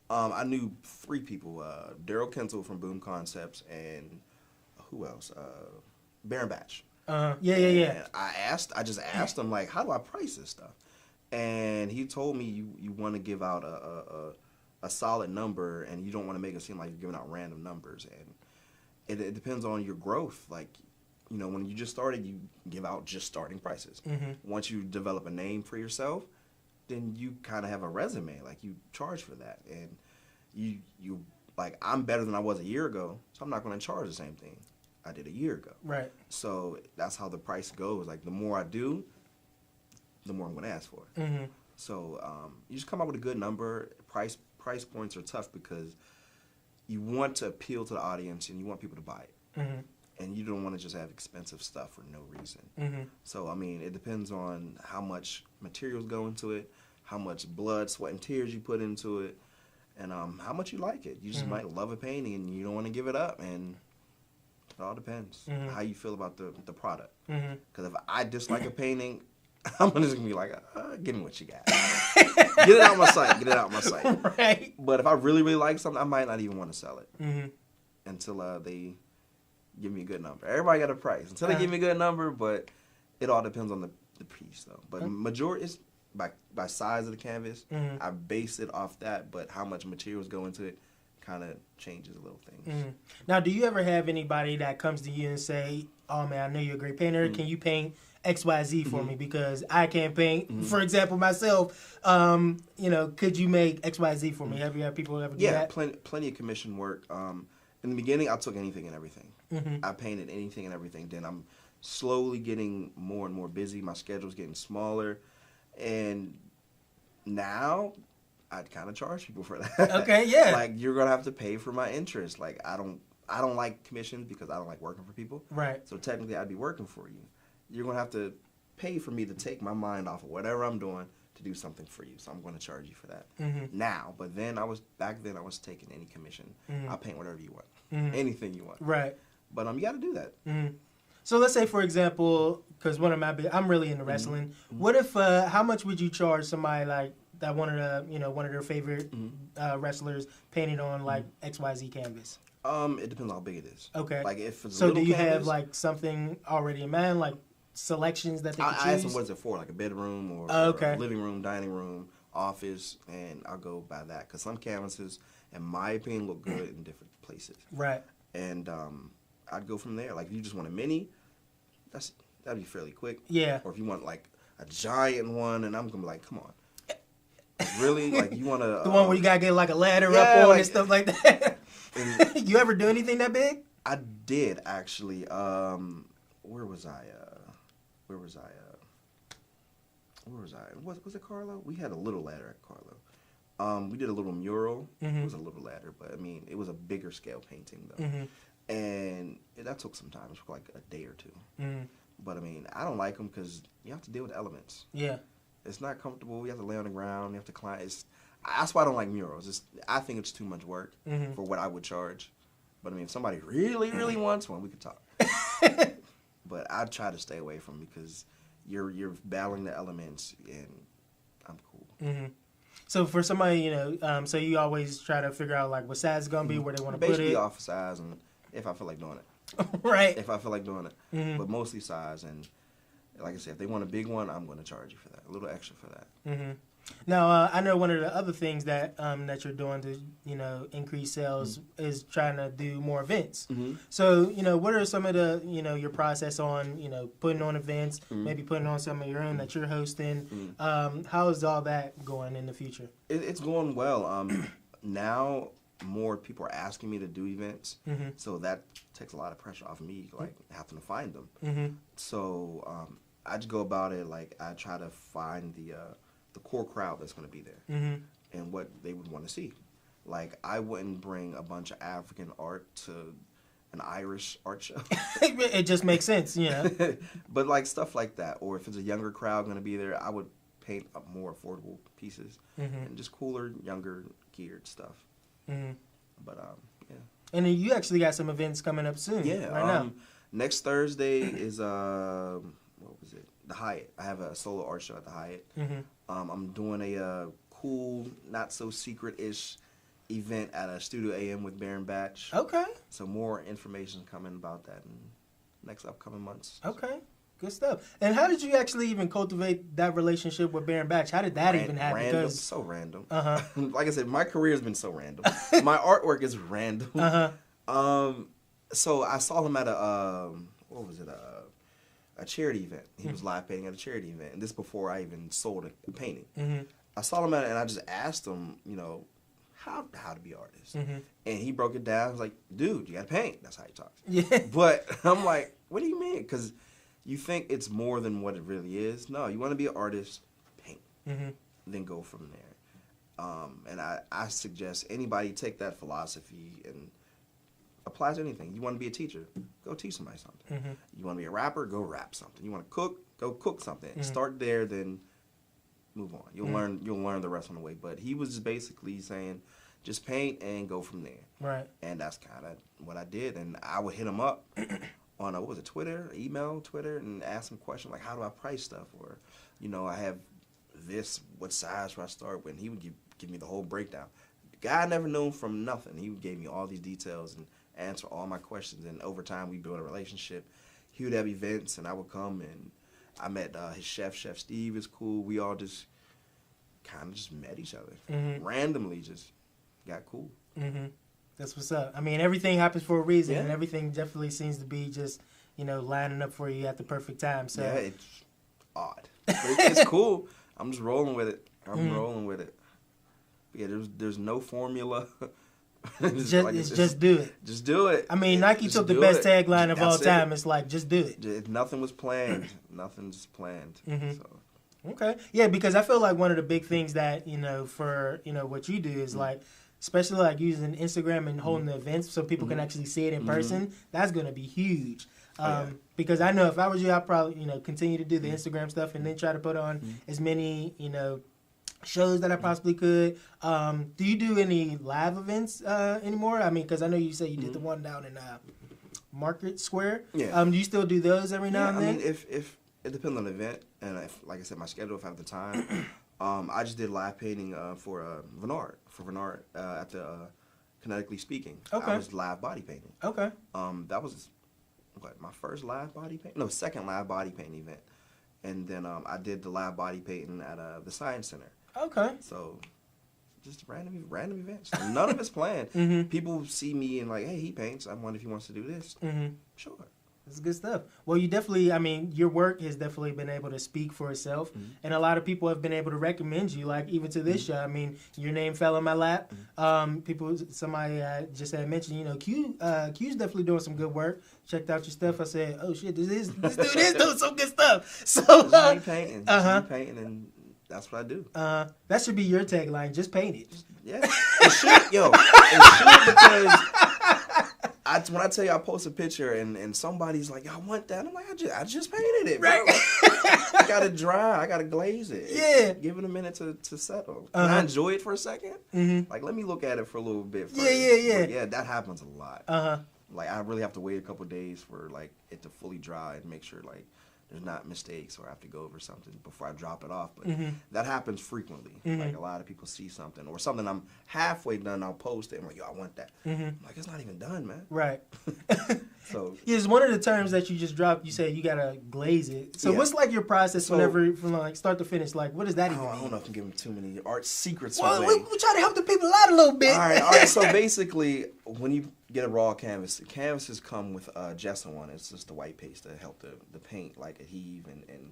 I knew 3 people: Daryl Kensel from Boom Concepts, and who else? Baron Batch. Yeah. I just asked him, like, how do I price this stuff? And he told me you want to give out a solid number, and you don't want to make it seem like you're giving out random numbers. And it depends on your growth. Like, when you just started, you give out just starting prices. Once you develop a name for yourself, then you kind of have a resume. Like, you charge for that. And you like, I'm better than I was a year ago, so I'm not going to charge the same thing I did a year ago. Right. So that's how the price goes. Like, the more I do, the more I'm going to ask for. So you just come up with a good number. Price points are tough because you want to appeal to the audience and you want people to buy it. And you don't want to just have expensive stuff for no reason. So, I mean, it depends on how much materials go into it, how much blood, sweat, and tears you put into it, and how much you like it. You just might love a painting and you don't want to give it up, and it all depends how you feel about the product. Because if I dislike a painting, I'm just going to be like, give me what you got. Get it out my sight. Right. But if I really, really like something, I might not even want to sell it until they give me a good number. Everybody got a price. Until they give me a good number, but it all depends on the piece, though. But majority is by size of the canvas. I base it off that, but how much materials go into it kind of changes a little things. Now, do you ever have anybody that comes to you and say, oh, man, I know you're a great painter. Can you paint XYZ for me because I can't paint? For example, myself, could you make XYZ for me? Have you had people ever do that? Yeah, plenty of commission work. In the beginning, I took anything and everything. I painted anything and everything. Then I'm slowly getting more and more busy. My schedule's getting smaller. And now I kind of charge people for that. Okay, yeah. Like, you're going to have to pay for my interest. Like, I don't like commissions because I don't like working for people. Right. So technically, I'd be working for you. You're going to have to pay for me to take my mind off of whatever I'm doing to do something for you, so I'm going to charge you for that Mm-hmm. but back then I was taking any commission. Mm-hmm. I'll paint whatever you want, anything you want. Right. But you got to do that. Mm-hmm. So let's say, for example, because I'm really into wrestling. What if, how much would you charge somebody like that one of their favorite wrestlers painted on like XYZ canvas? It depends on how big it is. Okay. Like if it's so a little do you canvas, have like something already in mind, like selections that they could choose? I ask them what is it for, like a bedroom or, okay. or a living room, dining room, office, and I'll go by that because some canvases, in my opinion, look good in different places. Right. And I'd go from there. Like if you just want a mini, that'd be fairly quick. Yeah. Or if you want like a giant one, and I'm gonna be like, come on, really? Like you want to the one where you gotta get like a ladder up on and stuff like that. You ever do anything that big? I did actually. Where was I? Was it Carlo? We had a little ladder at Carlo. We did a little mural. It was a little ladder, but I mean, it was a bigger scale painting though. And that took some time. It took like a day or two. But I mean, I don't like them because you have to deal with elements. Yeah. It's not comfortable. You have to lay on the ground. You have to climb. That's why I don't like murals. I think it's too much work for what I would charge. But I mean, if somebody really, really wants one, we could talk. But I try to stay away from because you're battling the elements, and I'm cool. So for somebody, so you always try to figure out like what size it's gonna be, where they want to put it. Basically off size, and if I feel like doing it. Right. If I feel like doing it, but mostly size. And like I said, if they want a big one, I'm going to charge you for that, a little extra for that. Now, I know one of the other things that that you're doing to increase sales is trying to do more events. So what are some of the your process on putting on events, maybe putting on some of your own that you're hosting? How is all that going in the future? It's going well. Now more people are asking me to do events, so that takes a lot of pressure off me, like having to find them. So I just go about it like I try to find the core crowd that's going to be there and what they would want to see. Like I wouldn't bring a bunch of African art to an Irish art show. It just makes sense, But like stuff like that, or if it's a younger crowd going to be there, I would paint up more affordable pieces and just cooler, younger, geared stuff. But yeah. And then you actually got some events coming up soon. Yeah, right now. Next Thursday is what was it? The Hyatt. I have a solo art show at the Hyatt. I'm doing a cool, not so secret-ish event at a Studio AM with Baron Batch. Okay. So more information coming about that in next upcoming months. Okay. Good stuff. And how did you actually even cultivate that relationship with Baron Batch? How did that even happen? Random, so random. Like I said, my career has been so random. My artwork is random. So I saw him at a a charity event. He was live painting at a charity event, and this before I even sold a painting. I saw him at it, and I just asked him, how to be an artist. And he broke it down. I was like, dude, you got to paint. That's how he talks. Yeah. But I'm like, what do you mean? Because you think it's more than what it really is. No, you want to be an artist, paint. Then go from there. And I suggest anybody take that philosophy and apply to anything. You want to be a teacher, go teach somebody something. You want to be a rapper, go rap something. You want to cook, go cook something. Start there, then move on. You'll learn the rest on the way. But he was just basically saying, just paint and go from there. Right. And that's kind of what I did. And I would hit him up on Twitter, and ask him questions like, how do I price stuff? Or, I have this, what size should I start with? And he would give me the whole breakdown. The guy I never knew him from nothing. He gave me all these details and answer all my questions. And over time, we built a relationship. He would have events, and I would come, and I met his chef. Chef Steve is cool. We all just kind of just met each other. Randomly just got cool. That's what's up. I mean, everything happens for a reason, and everything definitely seems to be just, lining up for you at the perfect time. So yeah, it's odd. But it's cool. I'm just rolling with it. I'm rolling with it. But yeah, there's no formula. Just do it. Just do it. I mean, Nike took the best tagline of all time. It's like, just do it. Nothing was planned. Nothing's planned. So. Okay. Yeah, because I feel like one of the big things that, for, what you do is like, especially like using Instagram and holding the events so people can actually see it in person, that's going to be huge. Because I know if I was you, I'd probably, continue to do the Instagram stuff and then try to put on as many, shows that I possibly could. Do you do any live events anymore? I mean, because I know you said you did the one down in Market Square. Yeah. Do you still do those every now and then? I mean, if it depends on the event, and if, like I said, my schedule, if I have the time. I just did live painting for Vernard at the Kinetically Speaking. Okay. I was live body painting. Okay. That was my first live body paint? No, second live body painting event. And then I did the live body painting at the Science Center. Okay. So just random events. None of it's planned. People see me and like, hey, he paints. I wonder if he wants to do this. Sure. That's good stuff. Well, you definitely, your work has definitely been able to speak for itself. And a lot of people have been able to recommend you, like even to this show. I mean, your name fell in my lap. Somebody just had mentioned, Q's definitely doing some good work. Checked out your stuff. I said, oh shit, this dude is doing some good stuff. So, just painting. Just painting, and that's what I do. That should be your tagline, just paint it. Yeah. It should, because when I tell you I post a picture and somebody's like, I want that. I'm like, I just painted it, bro. Right. I gotta dry. I gotta glaze it. Yeah. Give it a minute to settle. Can I enjoy it for a second? Like, let me look at it for a little bit first. Yeah. But yeah, that happens a lot. Like, I really have to wait a couple days for like it to fully dry and make sure like there's not mistakes or I have to go over something before I drop it off. But that happens frequently. Like, a lot of people see something or something I'm halfway done, I'll post it. I'm like, yo, I want that. I'm like, it's not even done, man. Right. So it's one of the terms that you just dropped. You say you gotta glaze it. So what's like your process whenever from like start to finish? Like, what does that even mean? I don't know if I'm giving too many art secrets well, away. we try to help the people out a little bit. All right. So basically, when you get a raw canvas, the canvases come with gesso on it. It's just the white paste to help the paint like adhere and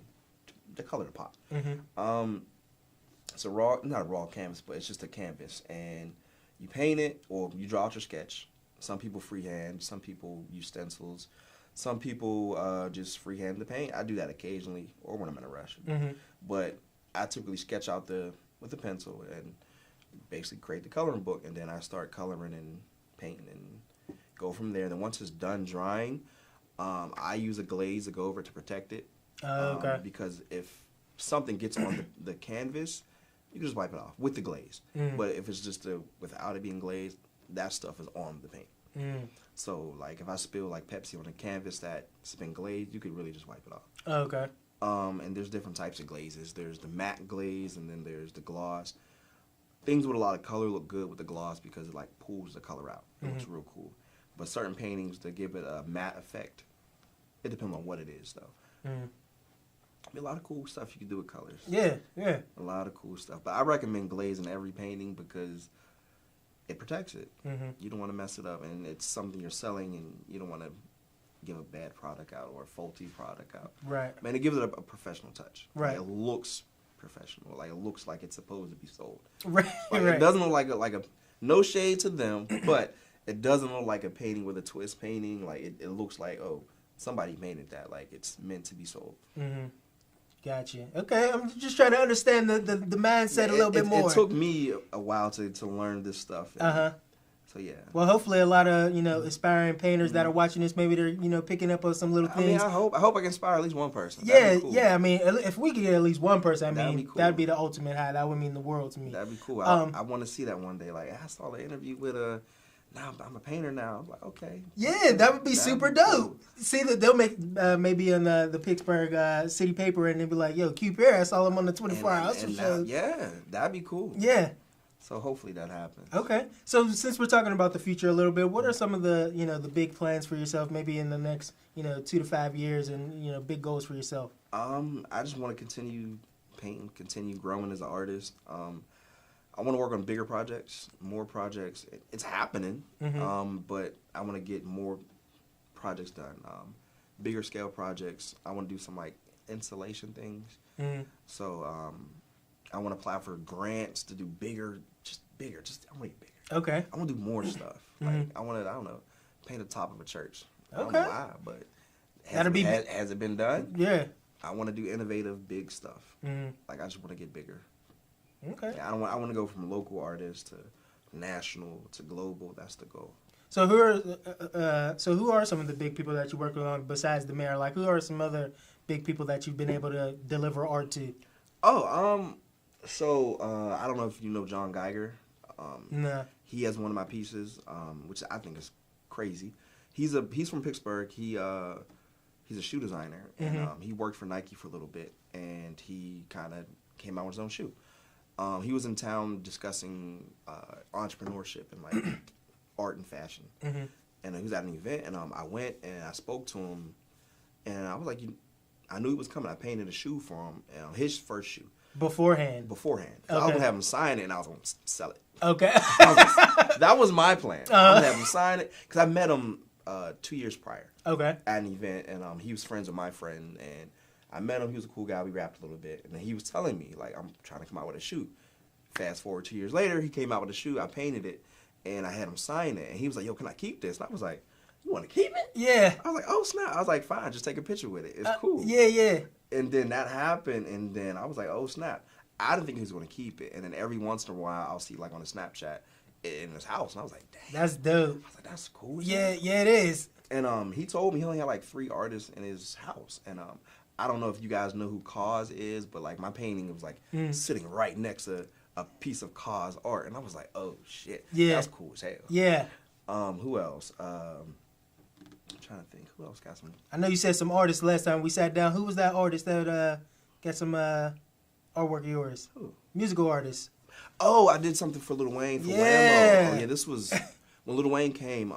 the color to pop. It's not a raw canvas, but it's just a canvas, and you paint it or you draw out your sketch. Some people freehand, some people use stencils, some people just freehand the paint. I do that occasionally or when I'm in a rush. But I typically sketch out with a pencil and basically create the coloring book, and then I start coloring and painting and go from there. And then once it's done drying, I use a glaze to go over to protect it. Okay. Because if something gets on the canvas, you can just wipe it off with the glaze. But if it's just without it being glazed, that stuff is on the paint. So like if I spill like Pepsi on a canvas that's been glazed, you could really just wipe it off. Okay. And there's different types of glazes. There's the matte glaze, and then there's the gloss. Things with a lot of color look good with the gloss because it like pulls the color out. It looks real cool. But certain paintings, to give it a matte effect, it depends on what it is though. A lot of cool stuff you can do with colors. Yeah. A lot of cool stuff. But I recommend glazing every painting because it protects it. You don't want to mess it up, and it's something you're selling, and you don't want to give a bad product out or a faulty product out. Right. Man, it gives it a professional touch. Right. Like, it looks professional. Like, it looks like it's supposed to be sold. Right. Like, right. It doesn't look like a no shade to them, but it doesn't look like a painting with a twist painting. Like, it looks like, oh, somebody painted that. Like, it's meant to be sold. Gotcha. Okay, I'm just trying to understand the mindset a little bit more. It took me a while to learn this stuff. So yeah. Well, hopefully a lot of aspiring painters that are watching this, maybe they're picking up on some little things. I hope I can inspire at least one person. Yeah, cool. yeah. I mean, if we could get at least one person, That'd be cool. that'd be the ultimate high. That would mean the world to me. That'd be cool. I want to see that one day. Like, I saw the interview with now I'm a painter now. I'm like, okay. Yeah, that would be super dope. Cool. See, that they'll make maybe in the Pittsburgh City paper, and they'll be like, yo, Q Perry, I saw him on the 24-hour hustle show. Yeah, that'd be cool. Yeah. So hopefully that happens. Okay. So since we're talking about the future a little bit, what are some of the the big plans for yourself, maybe in the next 2 to 5 years, and big goals for yourself? I just want to continue painting, continue growing as an artist. I want to work on bigger projects, more projects. It's happening, but I want to get more projects done, bigger scale projects. I want to do some like installation things. So I want to apply for grants to do bigger. I want to get bigger. Okay. I want to do more stuff. Like I want to, paint the top of a church. I don't Okay. know why, but has it been done? Yeah. I want to do innovative, big stuff. Like I just want to get bigger. Okay. Yeah, I want to go from local artist to national to global. That's the goal. So who are some of the big people that you work with on besides the mayor? Like, who are some other big people that you've been able to deliver art to? Oh, I don't know if you know John Geiger. Nah. He has one of my pieces, which I think is crazy. He's from Pittsburgh. He's a shoe designer, and he worked for Nike for a little bit, and he kind of came out with his own shoe. He was in town discussing entrepreneurship and like art and fashion, and he was at an event, and I went and I spoke to him, and I was like, I knew he was coming. I painted a shoe for him, his first shoe. Beforehand. So Okay. I was gonna have him sign it, and I was gonna sell it. Okay. That was my plan. I was gonna have him sign it because I met him 2 years prior. Okay. At an event, and he was friends with my friend, and I met him. He was a cool guy. We rapped a little bit, and then he was telling me like, I'm trying to come out with a shoe. Fast forward 2 years later, he came out with a shoe. I painted it, and I had him sign it, and he was like, "Yo, can I keep this?" And I was like, "You want to keep it?" Yeah. I was like, "Oh snap!" I was like, "Fine, just take a picture with it. It's cool." Yeah. And then that happened, and then I was like, "Oh snap!" I didn't think he was going to keep it, and then every once in a while, I'll see like on the Snapchat in his house, and I was like, "Dang, that's dope." I was like, "That's cool." Yeah, it is. And he told me he only had like 3 artists in his house, and I don't know if you guys know who Cause is, but like my painting was like sitting right next to a piece of Cause art, and I was like, "Oh shit, that's cool as hell." Yeah. Who else? I'm trying to think. Who else got some? I know you said some artists last time we sat down. Who was that artist that got some artwork of yours? Who? Musical artist. Oh, I did something for Lil Wayne for Whammo. Oh yeah, this was when Lil Wayne came.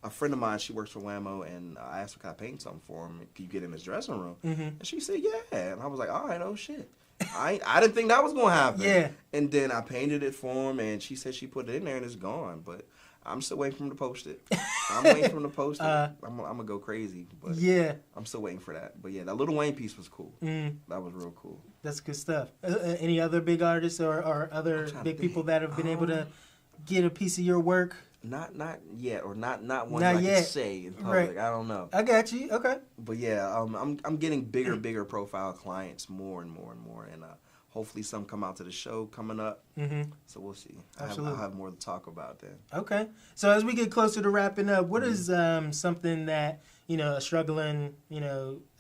A friend of mine, she works for Whammo, and I asked her, "Can I paint something for him? Can you get in his dressing room?" And she said, "Yeah." And I was like, "All right, oh shit." I didn't think that was gonna happen. Yeah. And then I painted it for him, and she said she put it in there, and it's gone. But I'm still waiting for him to post it. I'm waiting for him to post it. I'm gonna go crazy. But yeah. I'm still waiting for that. But yeah, that Lil Wayne piece was cool. That was real cool. That's good stuff. Any other big artists or other big people that have been able to get a piece of your work? Not yet, or not one Not I yet. can say in public. Right. I don't know. I got you. Okay. But yeah, I'm getting bigger profile clients more and more, and hopefully some come out to the show coming up. So we'll see. Absolutely. I'll have more to talk about then. Okay. So as we get closer to wrapping up, what is something that a struggling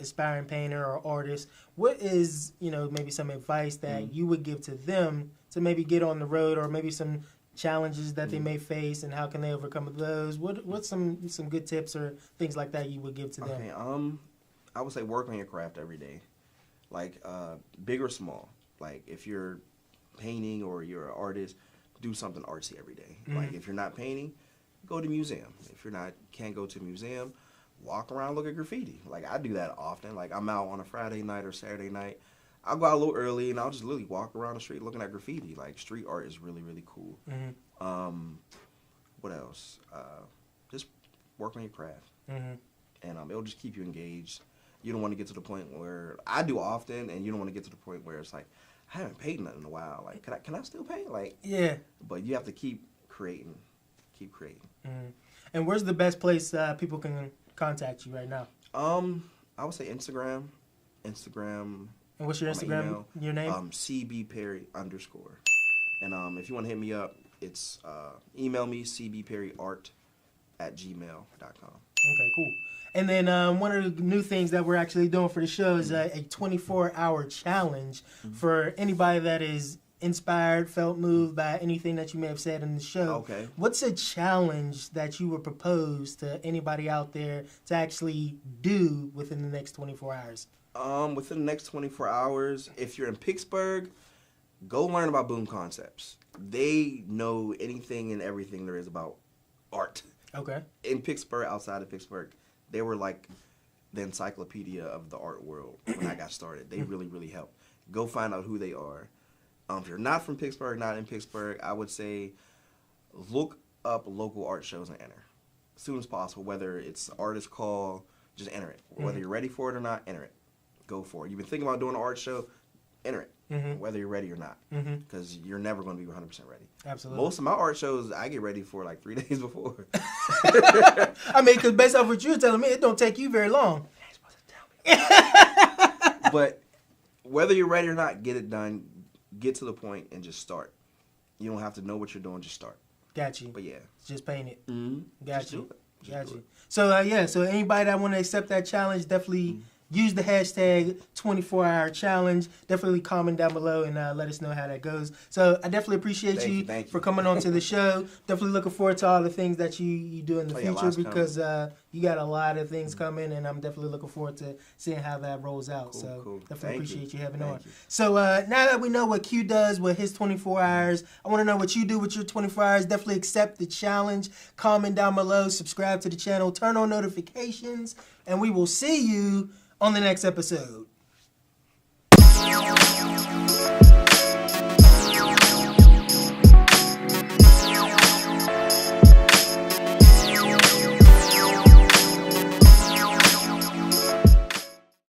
aspiring painter or artist? What is maybe some advice that you would give to them to maybe get on the road, or maybe some challenges that they may face, and how can they overcome those? What's some good tips or things like that you would give to them? Okay, I would say work on your craft every day, like big or small. Like if you're painting or you're an artist, do something artsy every day. Like if you're not painting, go to museum. If you're not can't go to a museum, walk around, look at graffiti. Like I do that often. Like I'm out on a Friday night or Saturday night, I'll go out a little early and I'll just literally walk around the street looking at graffiti. Like street art is really, really cool. What else? Just work on your craft, and it'll just keep you engaged. You don't want to get to the point where I do often, and you don't want to get to the point where it's like I haven't painted nothing in a while. Like can I still paint? Like yeah. But you have to keep creating. And where's the best place people can contact you right now? I would say Instagram. And what's your Instagram? Email, your name? CBPerry_. And if you want to hit me up, it's email me cbperryart@gmail.com. Okay, cool. And then one of the new things that we're actually doing for the show is a 24-hour challenge for anybody that is inspired, felt moved by anything that you may have said in the show. Okay. What's a challenge that you would propose to anybody out there to actually do within the next 24 hours? Within the next 24 hours, if you're in Pittsburgh, go learn about Boom Concepts. They know anything and everything there is about art. Okay. In Pittsburgh, outside of Pittsburgh, they were like the encyclopedia of the art world when I got started. They really, really helped. Go find out who they are. If you're not from Pittsburgh, not in Pittsburgh, I would say look up local art shows and enter as soon as possible. Whether it's artist call, just enter it. Whether you're ready for it or not, enter it. Go for it. You've been thinking about doing an art show, enter it. Whether you're ready or not, because you're never going to be 100% ready. Absolutely. Most of my art shows, I get ready for like 3 days before. I mean, because based off what you're telling me, it don't take you very long. You ain't supposed to tell me. But whether you're ready or not, get it done. Get to the point and just start. You don't have to know what you're doing, just start. Got you. But yeah. Just paint it. Mm-hmm. Got you. Got you. So, so anybody that want to accept that challenge, definitely use the hashtag 24-hour challenge. Definitely comment down below and let us know how that goes. So I definitely appreciate you for coming on to the show. Definitely looking forward to all the things that you do in the future because you got a lot of things coming, and I'm definitely looking forward to seeing how that rolls out. Cool. Definitely appreciate you having on. So now that we know what Q does with his 24 hours, I want to know what you do with your 24 hours. Definitely accept the challenge. Comment down below. Subscribe to the channel. Turn on notifications. And we will see you on the next episode.